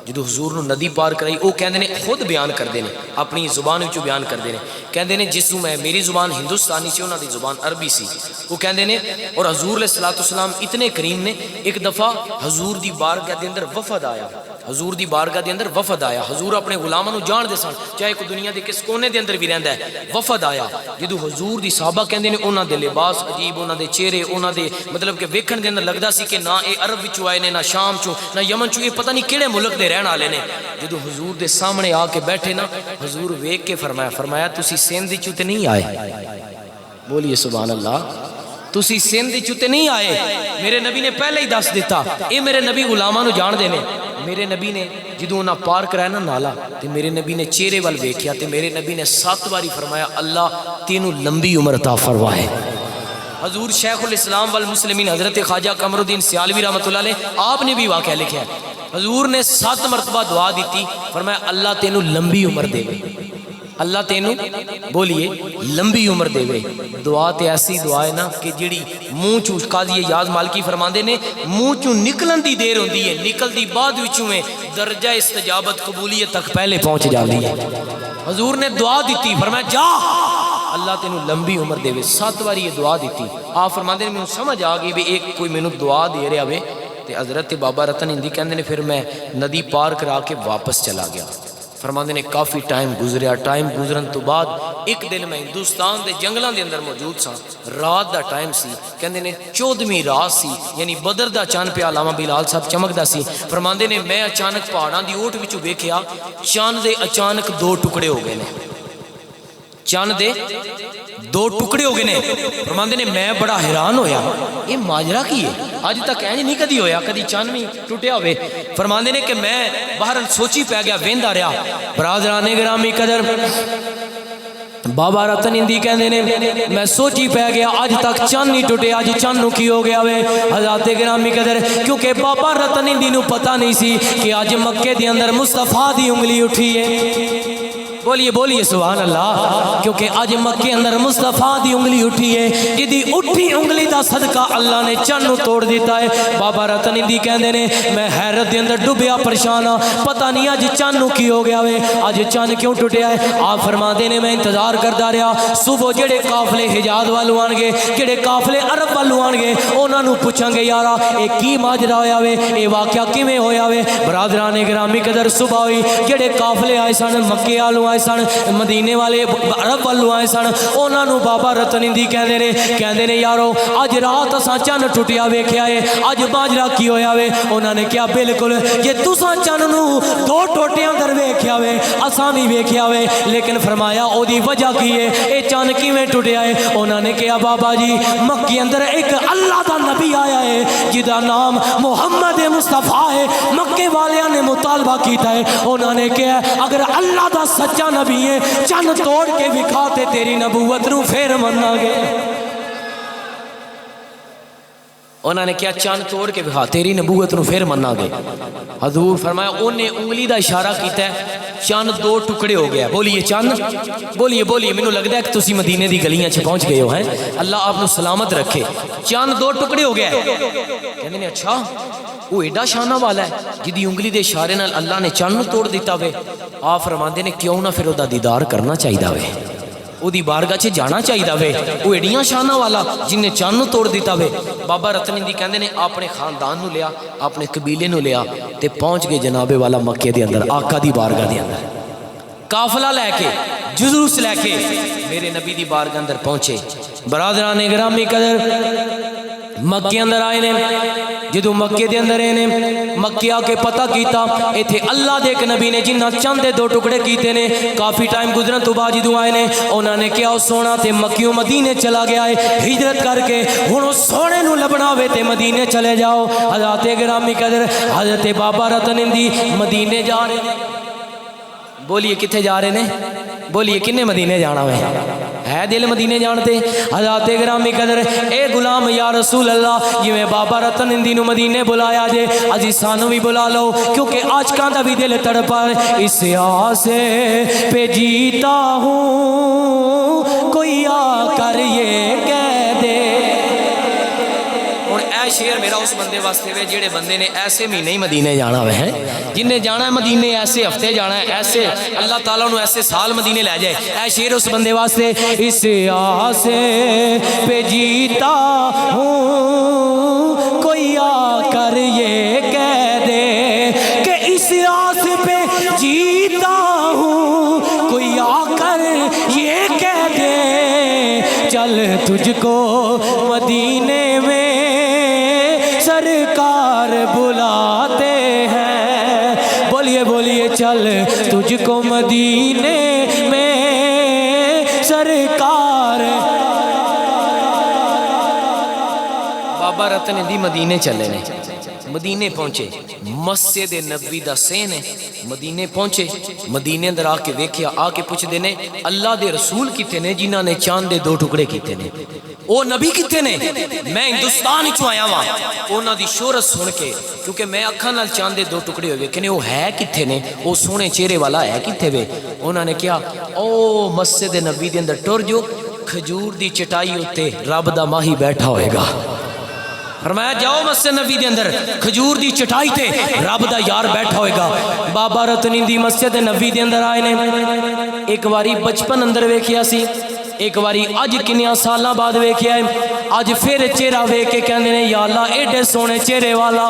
جدو حضور نو ندی پار کرائی وہ کہندے نے خود بیان کردے نے اپنی زبان وچوں بیان کردے نے کہندے نے جس میں میری زبان ہندوستانی سی انہاں دی زبان عربی سی وہ کہندے نے اور حضور علیہ الصلوۃ والسلام اتنے کریم نے ایک دفعہ حضور دی بارگاہ دے اندر وفد آیا حضور دی بارگاہ دے اندر وفد آیا حضور اپنے غلاماں نو جان دے سن چاہے کوئی دنیا دے کس کونے دے اندر بھی رہندا ہے وفد آیا جدو حضور دی صحابہ کہندے نے انہاں دے لباس عجیب انہاں دے چہرے انہاں دے مطلب کہ ویکھن دے اندر لگدا سی کہ نہ اے عرب وچوں آئے نے نہ شام چوں نہ یمن چوں اے پتہ نہیں کیڑے ملک دے رہن والے نے جدو حضور دے سامنے آ کے بیٹھے نا حضور ویکھ کے فرمایا تسی سندھ وچوں تے نہیں آئے بولیے سبحان اللہ تسی سندھ وچوں تے نہیں آئے میرے نبی نے پہلے ہی دس دیتا اے میرے نبی غلاماں نو جان دے نے میرے نبی نے جدو انہاں پار کرایا نا نالا تے میرے نبی نے چہرے وال ویکھیا تے میرے نبی نے 7 باری فرمایا اللہ تینوں لمبی عمر عطا فرمائے حضور شیخ الاسلام والمسلمین حضرت خواجہ قمر الدین سیالوی رحمۃ اللہ علیہ آپ نے بھی واقعہ لکھا ہے حضور نے 7 مرتبہ دعا دیتی فرمایا اللہ تینوں لمبی عمر دے اللہ تینوں بولیے لمبی عمر دے دعا تے ایسی دعا ہے نا کہ جڑی منہ چوں قاضی یاز مالکی فرماندے نے منہ چوں نکلن دی دیر ہوندی ہے نکل دی بعد وچوں میں درجہ استجابت قبولیت تک پہلے پہنچ جاندی ہے حضور نے دعا دیتی فرمایا جا اللہ تینوں لمبی عمر دے 7 باری یہ دعا دیتی آپ فرماندے نے مینوں سمجھ آ گئی بھی ایک کوئی مینوں دعا دے رہا ہوے تے حضرت بابا رتن ہندی کہندے نے پھر میں ندی پار کرا کے واپس چلا گیا فرماندے نے کافی ٹائم گزریا ٹائم گزرن تو بعد ایک دن میں ہندوستان دے جنگلاں دے اندر موجود سا رات دا ٹائم سی کہندے نے 14ویں رات سی یعنی بدر دا چاند پہ علامہ بلال صاحب چمکدا سی فرماندے نے میں اچانک پہاڑاں دی اوٹ وچوں ویکھیا چاند دے اچانک 2 ٹکڑے ہو گئے نے چاند دے 2 ٹکڑے ہو گئے نے فرماندے نے میں بڑا حیران ہویا یہ ماجرا کی ہے اج تک اینج نہیں کدی ہویا کدی چاند نہیں ٹوٹیا ہوئے فرماندے نے کہ میں باہر سوچی پہ گیا ویندا رہا برادران گرامی قدر بابا رتن ہندی کہندے نے میں سوچی پہ گیا اج تک چاند نہیں ٹوٹے اج چاند نو کی ہو گیا وے حضرات گرامی قدر کیونکہ بابا رتن ہندی نو پتہ نہیں سی کہ اج مکے دے اندر مصطفیٰ دی انگلی اٹھی ہے بولیے سبحان اللہ کیونکہ آج مکے اندر مصطفیٰ دی انگلی اٹھی ہے جدی اٹھی انگلی دا صدقہ اللہ نے چند نو توڑ دیتا ہے بابا رتن ہندی کہندے نے میں حیرت دے اندر ڈوبیا پریشان ہاں پتہ نہیں آج چند نو کی ہو گیا وے آج چند کیوں ٹوٹیا ہے آپ فرماندے نے میں انتظار کردا رہا صبح جڑے قافلے حجاز والوں آن گے جڑے قافلے عرب والوں آن گے انہاں نو پوچھاں گے یارا اے کی ماجرا ہویا وے اے واقعہ کیویں ہویا وے برادران گرامی قدر صبح ہوئی جڑے قافلے آئے سن مکے والوں آئے سن مدینے والے عرب والوں آئے سن انہاں نو بابا رتن ہندی کہندے نے یارو اج رات اساں چن ٹٹیا ویکھیا ہے اج باجرا کی ہویا وے انہاں نے کہا بالکل جے تساں چن نو 2 ٹوٹیاں اندر ویکھیا وے اساں بھی ویکھیا وے لیکن فرمایا او دی وجہ کی ہے اے چن کیویں ٹٹیا ہے انہاں نے کہا بابا جی مکے اندر ایک اللہ دا نبی آیا ہے جدا نام محمد مصطفیٰ ہے مکے والیاں نے مطالبہ کیتا ہے انہاں نے کہا اگر اللہ دا سچا نبی ہے چند توڑ کے دکھاتے تیری نبوت نو پھر مننا گے انہوں نے کیا چند توڑ کے دکھا تیری نبوت نو پھر مننا گے حضور فرمایا انہیں انگلی دا اشارہ کیتا ہے چند 2 ٹکڑے ہو گیا بولیے چند بولیے مینوں لگدا ہے کہ تسی مدینے دی گلیاں چ پہنچ گئے ہو ہیں اللہ آپ نو سلامت رکھے چند 2 ٹکڑے ہو گیا کہندے نے اچھا وہ ایڈا شانہ والا ہے جدی انگلی دے اشارے نال اللہ نے چند نو توڑ دیتا وے آپ فرماندے نے کیوں نہ پھر او دا دیدار کرنا چاہیدا وے او دی بارگاہ چ جانا چاہیدا وے او ایڈیاں شانہ والا جن نے چند نو توڑ دیتا وے بابا رتن ہندی کہندے نے اپنے خاندان نو لیا اپنے قبیلے نو لیا تے پہنچ گئے جناب والا مکے دے اندر آقا دی بارگاہ دے اندر قافلہ لے کے جلوس لے کے میرے نبی دی بارگاہ اندر پہنچے برادران گرامی قدر مکے اندر آئے نے جدو مکے دے اندر نے مکے آ کے پتہ کیتا ایتھے اللہ دے ایک نبی نے جنہ چند 2 ٹکڑے کیتے نے کافی ٹائم گزرن تو بعد جدو آئے نے انہوں نے کیا سونا تے مکیوں مدینے چلا گیا ہے ہجرت کر کے ہن سونے نو لبنا ہوے تے مدینے چلے جاؤ حضرات گرامی قدر حضرت بابا رتن ہندی مدینے جا رہے ہیں بولیے کتھے جا رہے ہیں بولیے کنے مدینے جانا ہے دل مدینے جانتے حضرات گرامی قدر اے غلام یا رسول اللہ جویں بابا رتن ہندی نو مدینے بلایا جے اجی سانو بھی بلا لو کیونکہ آج کا دا بھی دل تڑپا اس آسے پہ جیتا ہوں کوئی آ کر یہ کہہ دے اور اے شیر میرا اس بندے واسطے وے جڑے بندے نے ایسے مہینے ہی مدینے جانا ہوئے ہیں، جن نے جانا ہے مدینے ایسے ہفتے جانا ہے، ایسے اللہ تعالیٰ نے ایسے سال مدینے لے جائے، اے شیر اس بندے واسطے اس آسے پہ جیتا ہوں کوئی آ کر یہ کہہ دے کہ اس آس پہ جیتا ہوں کوئی آ کر یہ کہہ دے چل تجھ کو مدینے میں سرکار بلاتے ہیں، بولیے بولیے چل تجھ کو مدینے میں سرکار۔ بابا رتن دی مدینے چلے نے، مدینے پہنچے، مسجد نبوی دا سین ہے، مدینے پہنچے، مدینے اندر آ کے ویکھیا، آ کے پوچھ دینے اللہ دے رسول کتے نے جنہاں نے چاند دے 2 ٹکڑے کیتے نے، او نبی کتے نے؟ میں ہندوستان چوں آیا ہاں انہاں دی شہرت سن کے، کیونکہ میں اکھاں نال چاند دے 2 ٹکڑے ہوئے کہ وہ ہے کتے نے، وہ سونے چہرے والا ہے کتے وے؟ انہاں نے کہا او مسجد نبوی دے اندر ٹر جو، کھجور دی چٹائی اتے رب دا ماہی بیٹھا ہوئے گا۔ فرمایا جاؤ مسجد نبی دے اندر کھجور دی چٹائی تے رب دا یار بیٹھا ہوئے گا۔ بابا رتنی دی مسجد نبی دے اندر آئے نے، ایک واری بچپن اندر ویکھیا سی، ایک واری اج کنیاں سالاں بعد ویکھیا ہے، اج پھر چہرہ ویکھ کے کہندے نے یا اللہ ایڈے سونے چہرے والا،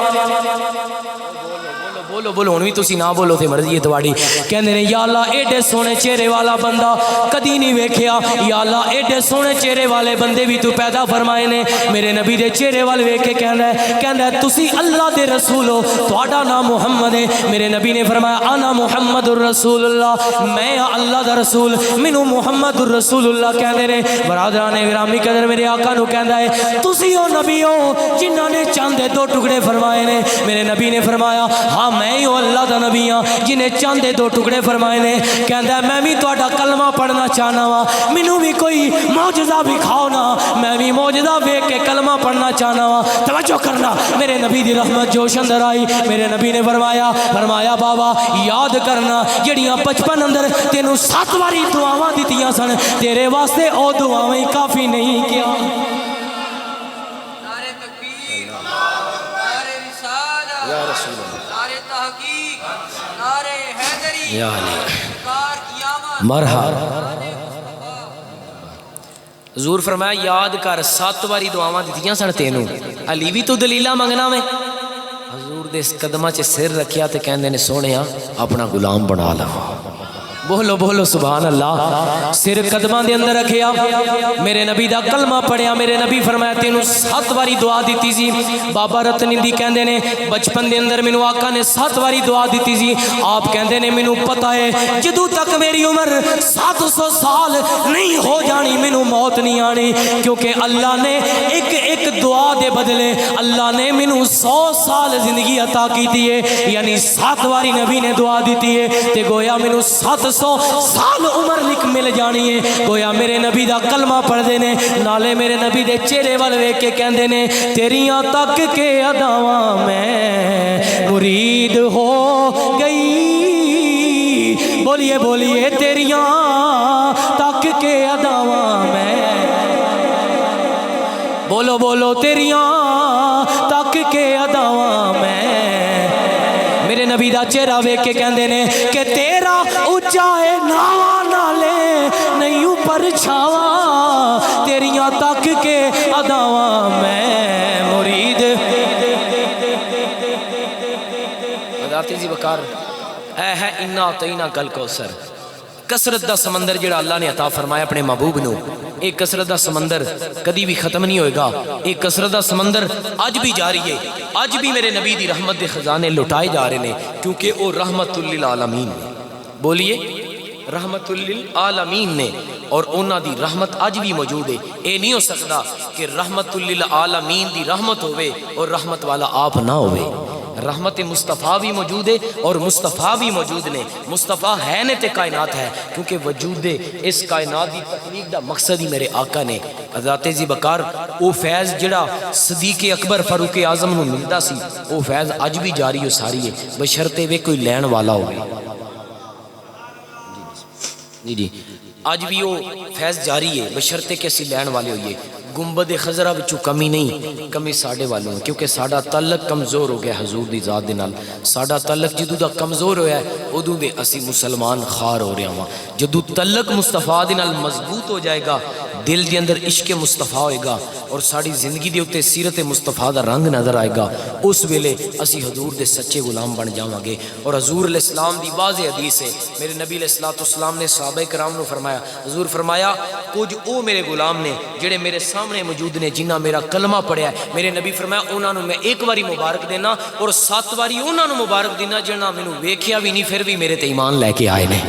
بولو بولو ہن بھی تسی نہ بولو تے مرضی ہے تواڈی، کہندے نے یا اللہ ایڈے سونے چہرے والا بندہ کدی نہیں ویکھیا، یا اللہ ایڈے سونے چہرے والے بندے بھی تو پیدا فرمائے نے۔ میرے نبی دے چہرے وال ویکھ کے کہندا ہے تسی اللہ دے رسول ہو، تہاڈا نام محمد ہے۔ میرے نبی نے فرمایا انا محمد الرسول اللہ، میں اللہ دا رسول، مینوں محمد الرسول اللہ کہندے نے۔ برادران گرامی قدر میرے آقا نو کہندا ہے تسی او نبی ہو جنہاں نے چاند دے 2 ٹکڑے فرمائے نے۔ میرے نبی نے فرمایا ہاں میں ہی اللہ دا نبی ہاں جنہیں چاند دے 2 ٹکڑے فرمائے نے۔ کہندا ہے میں بھی تہاڈا کلمہ پڑھنا چاہنا وا، مینوں بھی کوئی معجزہ دکھاؤ نا، میں بھی معجزہ ویکھ کے کلمہ پڑھنا چاہنا وا۔ توجہ کرنا، میرے نبی دی رحمت جوش اندر آئی۔ میرے نبی نے فرمایا بابا یاد کرنا جڑیاں بچپن اندر تینوں 7 واری دعاواں دتیاں سن، تیرے واسطے او دعاواں ہی کافی نہیں کیا۔ نعرہ تکبیر، نعرہ رسالہ، یا رسول اللہ، نعرہ تحقیق، نعرہ حیدری، یا علی، کار قیامت، مرحبا۔ حضور فرمایا یاد کر 7 واری دعاواں دتیاں سن تینوں، علی بھی تو دلیلہ منگنا میں۔ حضور دے اس قدمہ چ سر رکھیا تے کہندے نے سونیا اپنا غلام بنا لو۔ بولو بولو سبحان اللہ۔ سر قدمہ دے اندر رکھیا، میرے نبی دا کلمہ پڑھیا۔ میرے نبی فرمایا تینوں 7 واری دعا دیتی سی۔ بابا رتنی دی کہندے نے بچپن دے اندر مینوں آقا نے 7 واری دعا دیتی سی۔ آپ کہندے نے مینوں پتہ ہے جدوں تک میری عمر 700 سال نہیں ہو جانی مینوں موت نہیں آنی، کیونکہ اللہ نے ایک دعا دے بدلے اللہ نے مینوں 100 سال زندگی عطا کیتی ہے، یعنی 7 واری نبی نے دعا دیتی ہے تے گویا مینوں 700 سال عمر لکھ مل جانی ہے۔ گویا میرے نبی دا کلمہ پڑھ دے نے، نالے میرے نبی دے چہرے وال ویکھ کے کہندے نے تیریاں تک کے اداواں میں مرید ہو گئی، بولیے بولیے تیریاں تک کے اداواں میں، بولو بولو تیریاں تک کے اداواں میں۔ میرے نبی دا چہرہ ویکھ کے کہندے نے کہ تیرا اونچا ہے ناواں نالے نہیں اوپر چھاواں، تیریاں تک کے اداواں میں مرید۔ ذاتی ذی وقار اے ہے انا اعطینا کل کوثر، کثرت دا سمندر جڑا اللہ نے عطا فرمایا اپنے محبوب نو، ایک کثرت دا سمندر کدی بھی ختم نہیں ہوئے گا۔ ایک کثرت دا سمندر اج بھی جاری ہے، اج بھی میرے نبی دی رحمت دے خزانے لٹائے جا رہے ہیں، کیونکہ وہ رحمت للعالمین نے، بولیے رحمت للعالمین نے، اور انہاں دی رحمت اج بھی موجود ہے۔ اے نہیں ہو سکتا کہ رحمت للعالمین دی رحمت ہوئے اور رحمت والا آپ نہ ہوئے۔ رحمت مصطفیٰ بھی موجود ہے اور مصطفیٰ بھی موجود نے، مصطفیٰ ہے نے تے کائنات ہے، کیونکہ وجود اس کائنات دی تخلیق دا مقصد ہی میرے آقا نے۔ ذات ذی بقار او فیض جڑا صدیق اکبر فاروق اعظم نو ملدا سی، او فیض اج بھی جاری و ساری ہے، بشرطے وے کوئی لین والا ہوئے۔ جی اج بھی وہ فیض جاری ہے بشرطے کہ اسی لین والے ہوئیے۔ گنبد خضرا وچوں کمی نہیں، کمی ساڈے والوں، کیونکہ ساڈا تعلق کمزور ہو گیا حضور دی ذات دے نال۔ ساڈا تعلق جدوں دا کمزور ہویا ہے ادوں دے اسی مسلمان خار ہو رہے ہاں۔ جدوں تعلق مصطفیٰ دے نال مضبوط ہو جائے گا، دل دے اندر عشق مصطفیٰ ہوئے گا اور ساری زندگی دے اوتے سیرت مصطفیٰ دا رنگ نظر آئے گا، اس ویلے اسی حضور دے سچے غلام بن جاواں گے۔ اور حضور علیہ السلام دی واضح حدیث ہے، میرے نبی علیہ السلام نے صحابہ کرام نو فرمایا، حضور فرمایا کچھ او میرے غلام نے جڑے میرے سامنے موجود نے جنہاں میرا کلمہ پڑھیا ہے، میرے نبی فرمایا انہاں نو میں ایک واری مبارک دینا اور 7 واری انہاں نو مبارک دینا جنہاں مینوں ویکھیا بھی نہیں پھر بھی میرے تے ایمان لے کے آئے نے۔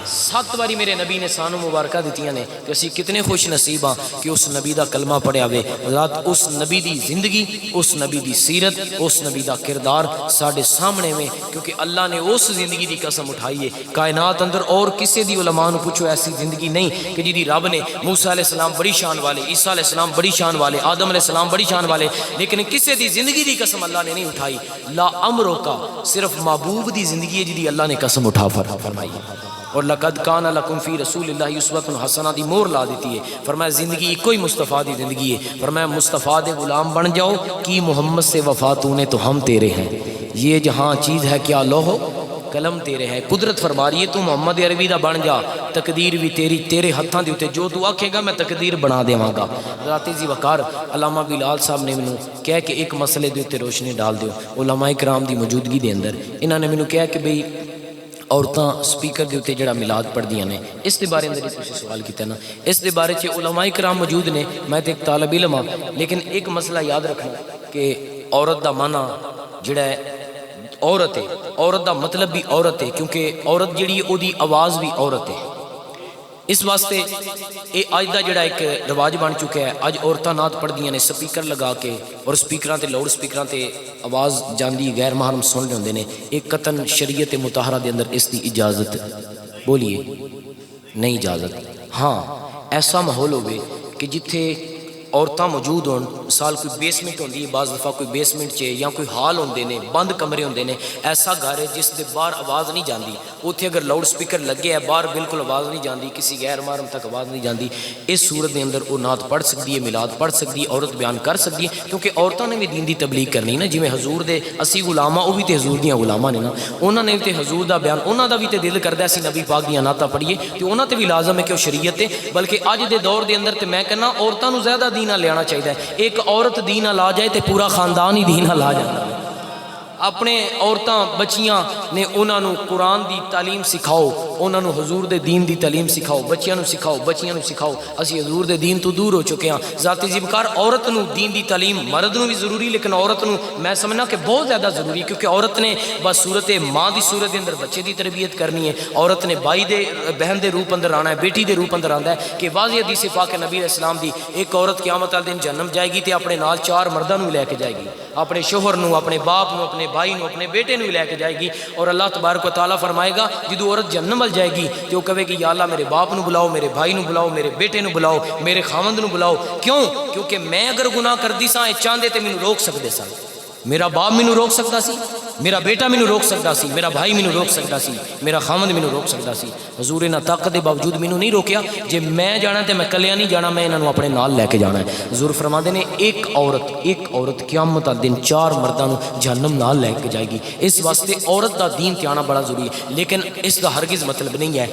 7 واری میرے نبی نے سانو مبارکہ دیتیاں نے کہ اسی کتنے خوش نصیب ہاں کہ اس نبی دا کلمہ پڑھیا ہوئے۔ ذات اس نبی دی زندگی، اس نبی دی سیرت، اس نبی دا کردار ساڈے سامنے میں، کیونکہ اللہ نے اس زندگی دی قسم اٹھائی ہے۔ کائنات اندر اور کسی دی علماء نو پوچھو ایسی زندگی نہیں کہ جدی رب نے موسیٰ علیہ السلام بڑی شان والے، عیسیٰ علیہ السلام بڑی شان والے، آدم علیہ السلام بڑی شان والے، لیکن کسی دی زندگی دی قسم اللہ نے نہیں اٹھائی۔ لا امروں کا صرف محبوب دی زندگی ہے جدی اللہ نے قسم اٹھا فرمائی۔ اور لقد کان لکم فی رسول اللہ اسوۃ حسنہ دی مور لا دیتی ہے۔ فرمایا زندگی ایک کوئی مصطفیٰ دی زندگی ہے۔ فرمایا مصطفیٰ دے غلام بن جاؤ کی محمد سے وفا تو نے تو ہم تیرے ہیں، یہ جہاں چیز ہے کیا لوح قلم تیرے ہے۔ قدرت فرما رہی ہے تو محمد عربی دا بن جا، تقدیر بھی تیری، تیرے ہتھاں دے اوتے جو تو آکھے گا میں تقدیر بنا دیواں گا۔ ذات ذی وقار علامہ بلال صاحب نے مینوں کہا کہ ایک مسئلے دے اوتے روشنی ڈال دیو، علماء کرام دی موجودگی دے اندر انہاں نے مینوں کہا کہ بھئی عورتاں سپیکر دے اوتے جڑا میلاد پڑھ دیاں نے، اس دے بارے اندر تسی سوال کیتا نا، اس دے بارے چ علماء کرام موجود نے، میں تے ایک طالب علم ہاں، لیکن ایک مسئلہ یاد رکھنا کہ عورت دا معنی جڑا ہے عورت ہے، عورت دا مطلب بھی عورت ہے، کیونکہ عورت جڑی ہے او دی آواز بھی عورت ہے۔ اس واسطے اے اج دا جڑا ایک رواج بن چکا ہے، اج عورتاں نعت پڑھ دیاں نے سپیکر لگا کے، اور سپیکراں تے لاؤڈ سپیکراں تے آواز جاندی غیر محرم سن رہے ہوندے نے۔ ایک قطن شریعت مطہرہ دے اندر اس دی اجازت بولیے نہیں اجازت۔ ہاں ایسا ماحول ہوئے کہ جتھے عورتاں موجود ہون، مثال کوئی بیسمنٹ ہوندی ہے، بعض دفعہ کوئی بیسمنٹ چے یا کوئی ہال ہوندے نے، بند کمرے ہوندے نے، ایسا گھر ہے جس دے باہر آواز نہیں جاندی، اوتھے اگر لاؤڈ سپیکر لگے ہے باہر بالکل آواز نہیں جاندی، کسی غیر محرم تک آواز نہیں جاندی، اس صورت دے اندر وہ نعت پڑھ سکتی ہے، میلاد پڑھ سکتی ہے، عورت بیان کر سکتی ہے، کیونکہ عورتاں نے بھی دین دی تبلیغ کرنی نا، جویں حضور دے اسی غلاماں او بھی تے حضور دیاں غلاماں نے نا، انہاں نے بھی تے حضور دا بیان، انہاں دا بھی تے دل کردا اسی نبی پاک دیاں نعتاں پڑھیے، تے انہاں تے بھی لازم ہے کہ وہ شریعت ہے، بلکہ اج دے دور دے اندر تے میں کہنا عورتاں نو زیادہ دین لینا چاہیے۔ ایک عورت دین لا جائے تے پورا خاندان ہی دین لا جائے۔ اپنے عورتاں بچیاں نے انہاں نو قرآن دی تعلیم سکھاؤ، انہاں نو حضور دے دین دی تعلیم سکھاؤ، بچیاں نو سکھاؤ، بچیاں نو سکھاؤ۔ اسی حضور دے دین تو دور ہو چکے ہیں۔ ذاتی ذمکار عورت نو دین دی تعلیم، مرد نو بھی ضروری، لیکن عورت نو میں سمجھنا کہ بہت زیادہ ضروری، کیونکہ عورت نے بس صورت ماں دی صورت دے اندر بچے دی تربیت کرنی ہے، عورت نے بھائی دے بہن دے روپ اندر آنا ہے، بیٹی دے روپ اندر آندا ہے کہ واضح حدیث پاک نبی علیہ السلام دی ایک عورت قیامت والے دن جہنم جائے گی تے اپنے نال 4 مرداں نو لے کے جائے گی، اپنے شوہر نو، اپنے باپ نو، اپنے بھائی نو، اپنے بیٹے نو لے کے جائے گی، اور اللہ تبارک و تعالیٰ فرمائے گا جدو عورت جہنم ول جائے گی تو وہ کہے گی یا اللہ میرے باپ نو بلاؤ، میرے بھائی نو بلاؤ، میرے بیٹے نو بلاؤ، میرے خاوند نو بلاؤ۔ کیوں؟ کیونکہ میں اگر گناہ کردی سا چاہندے تے مینوں روک سکدے سن، میرا باپ مینوں روک سکتا سی، میرا بیٹا مینوں روک سکتا سی، میرا بھائی مینوں روک سکتا سی، میرا خاوند مینوں روک سکتا سی۔ حضور نے طاقت دے باوجود مینوں نہیں روکیا، جے میں جانا تے میں کلیا نہیں جانا، میں انہاں نو اپنے نال لے کے جانا ہے۔ حضور فرماندے نے ایک عورت قیامت والے دن 4 مرداں نو جہنم نال لے کے جائے گی۔ اس واسطے عورت دا دین تے آنا بڑا ضروری ہے، لیکن اس دا ہرگز مطلب نہیں ہے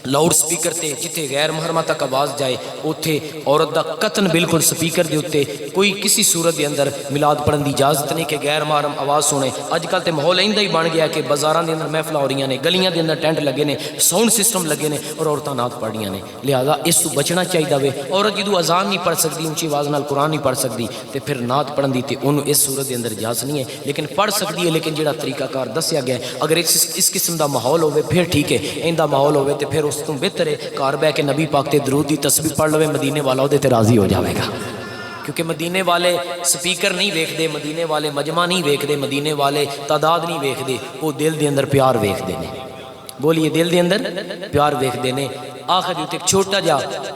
لاؤڈ سپیکر تے جتھے غیر محرمہ تک آواز جائے اوتھے عورت دا قطن بالکل سپیکر دے اوتے کوئی کسی صورت دے اندر میلاد پڑھن دی اجازت نہیں کہ غیر محرم آواز سنے۔ اج کل تے ماحول ایندا ہی بن گیا کہ بازاراں دے اندر محفلاں ہو رہیاں نے، گلیاں دے اندر ٹینٹ لگے نے، ساؤنڈ سسٹم لگے نے اور عورتاں نعت پڑھ رہیاں نے، لہذا اس تو بچنا چاہیے وے۔ عورت جدوں اذان نہیں پڑھ سکتی، اونچی آواز نال قرآن نہیں پڑھ سکتی تے پھر نعت پڑھن دی تے اونوں اس صورت دے اندر اجازت نہیں ہے، لیکن پڑھ سکتی ہے، لیکن جڑا طریقہ کار دسیا گیا ہے اگر اس قسم دا ماحول ہوے پھر ٹھیک ہے، ایندا ماحول ہوے تے پھر اس تو بہتر ہے گھر بہ کے نبی پاک تے درود دی تسبیح پڑھ لوے، مدینے والا او دے تے راضی ہو جاوے گا، کیونکہ مدینے والے سپیکر نہیں ویکھدے، مدینے والے مجمع نہیں ویکھدے، مدینے والے تعداد نہیں ویکھدے، وہ دل دے اندر پیار ویکھدے نے۔ بولیے دل دے اندر پیار ویکھدے نے۔ آخر ایک چھوٹا جا